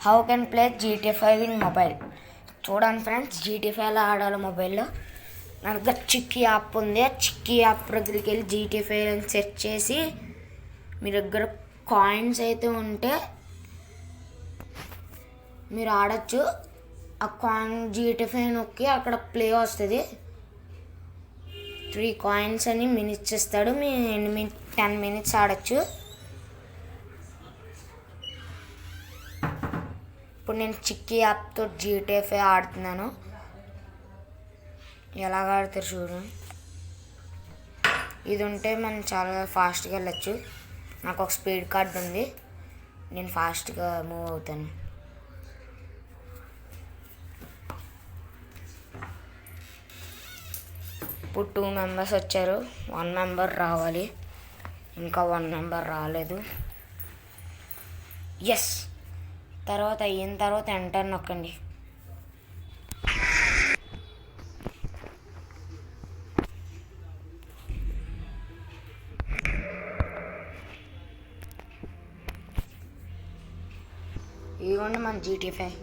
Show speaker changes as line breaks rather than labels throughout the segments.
How can play GTA 5 in mobile. చూడండి friends, GTA 5 ఎలా ఆడాలి మొబైల్లో. నా దగ్గర చిక్కీ యాప్ ఉంది. చిక్కీ యాప్ దగ్గరికి వెళ్ళి GTA 5 అని సెర్చ్ చేసి మీ దగ్గర కాయిన్స్ అయితే ఉంటే మీరు ఆడచ్చు. ఆ కాయిన్ GTA 5 నొక్కి అక్కడ ప్లే వస్తుంది. 3 కాయిన్స్ అని మినిట్స్ ఇస్తాడు. మీ 10 మినిట్స్ ఆడచ్చు. ఇప్పుడు నేను చిక్కీ యాప్తో GTA 5 ఆడుతున్నాను. ఎలాగ ఆడతారు చూడండి. ఇది ఉంటే మనం చాలా ఫాస్ట్గా వెళ్ళచ్చు. నాకు ఒక స్పీడ్ కార్డ్ ఉంది. నేను ఫాస్ట్గా మూవ్ అవుతాను. ఇప్పుడు 2 మెంబర్స్ వచ్చారు. 1 మెంబర్ రావాలి. ఇంకా 1 మెంబర్ రాలేదు. ఎస్. తర్వాత అయిన తర్వాత ఎంటర్ నొక్కండి. ఇదిగోండి మన GTA 5.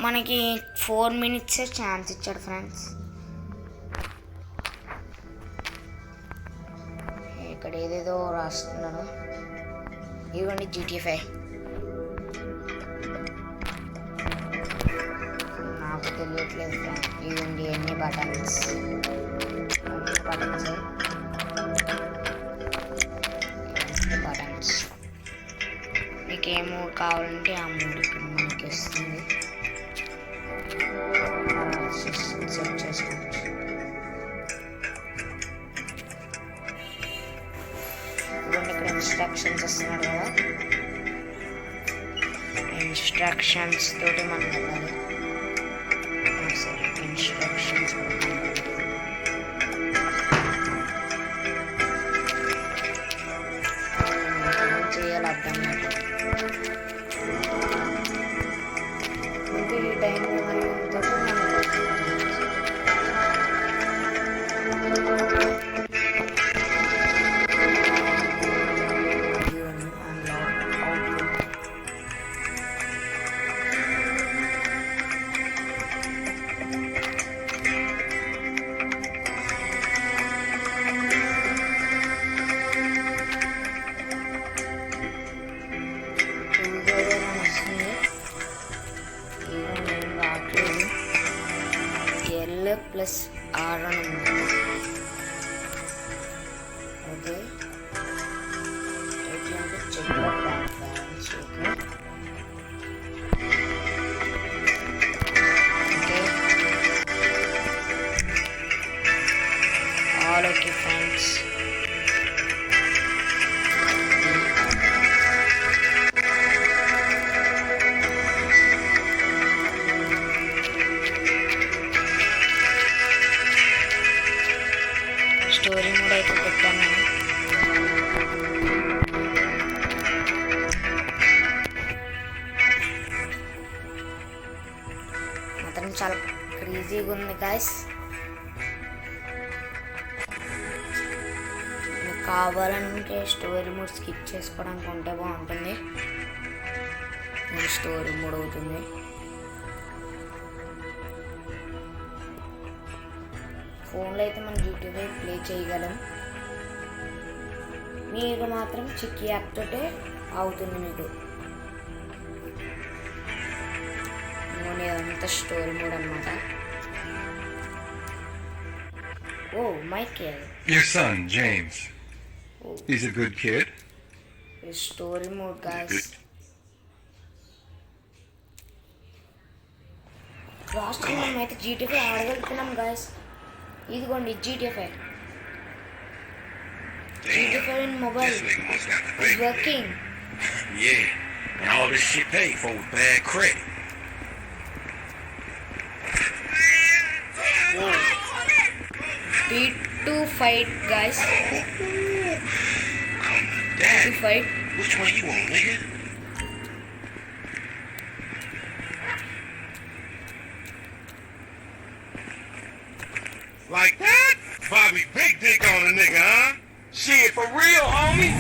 మనకి 4 మినిట్సే ఛాన్స్ ఇచ్చాడు ఫ్రెండ్స్. ఇక్కడ ఏదేదో రాస్తున్నాడు. ఇదిగోండి GTA 5. నాకు తెలియట్లేదు ఫ్రెండ్స్. ఇదిగోండి ఎన్ని బటన్స్ బటన్స్ మీకు ఏ మూడు కావాలంటే ఆ మూడు ఇక్కడ మనకి వస్తుంది. సెట్ చేసుకోవచ్చు. ఇక్కడ ఇన్స్ట్రక్షన్స్ వస్తున్నాడు కదా, ఇన్స్ట్రక్షన్స్ తోటి మనం వెళ్ళాలి. సరే, ఇన్స్ట్రక్షన్స్ చేయాలి అర్థం కాదు. ఈ టైంలో మనం +R అని ఉంది. ఓకే, ఎట్లంటే check balance. Okay, all okay friends. Story mode అయితే పెట్టాను. మాత్రం చాలా క్రేజీగా ఉంది గాయ్స్. మీకు కావాలంటే స్టోరీ మోడ్ స్కిప్ చేసుకోవడానికి ఉంటే బాగుంటుంది. స్టోరీ మోడ్ అవుతుంది. ఫోన్లో అయితే మనం GTA 5 ప్లే చేయగలం. మీరు మాత్రం చిక్కీ యాప్ తోటే అవుతుంది మీకు. ఇదంతా స్టోరీ మోడ్ అన్నమాట. Oh my kid.
Your son James. He's a good kid.
Story mode guys. Last మనం అయితే GTA 5 ఆడగలుగుతున్నాం గాయ్స్. ఇదిగోండి GTA 5 in mobile is working.
Yeah, and all this shit paid for with bad credit.
Whoa. Speed to fight, guys.
Dad,
to fight.
which one you want, nigga? Like that? Bobby big dick on a nigga, huh? Shit, for real, homie?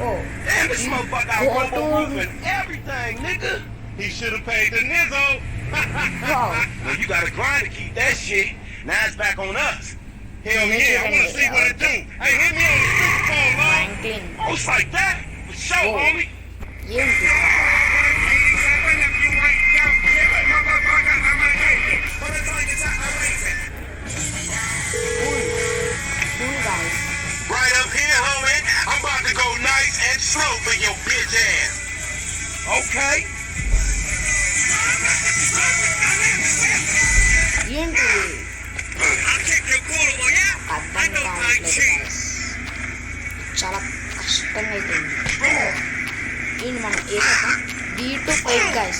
Oh,
Damn, this
you
motherfucker got
go
robo
to-
roof and everything, nigga. He should have paid the nizzo.
Wow.
Well, you gotta grind to keep that shit. Now it's back on us. Hell yeah, I wanna see what it do. Hey, hit me on the speakerphone, man.
Franklin.
Oh, it's like that? For sure,
Oh.
homie.
ఏంటి cool guys.
Right up here, homie. I'm about to go nice and slow for your bitch ass. Okay.
ఏంటి
I'll kick your quarter, boy, yeah?
అర్థం కావట్లేదు guys. చాలా కష్టంగా అయిపోయింది ఈయన మనం వేసేద్దాం D2 guys.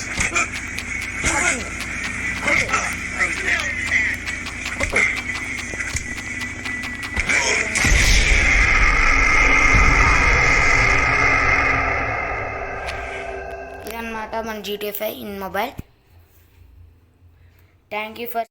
ఇదన్నమాట మన GTA 5 in mobile. Thank you for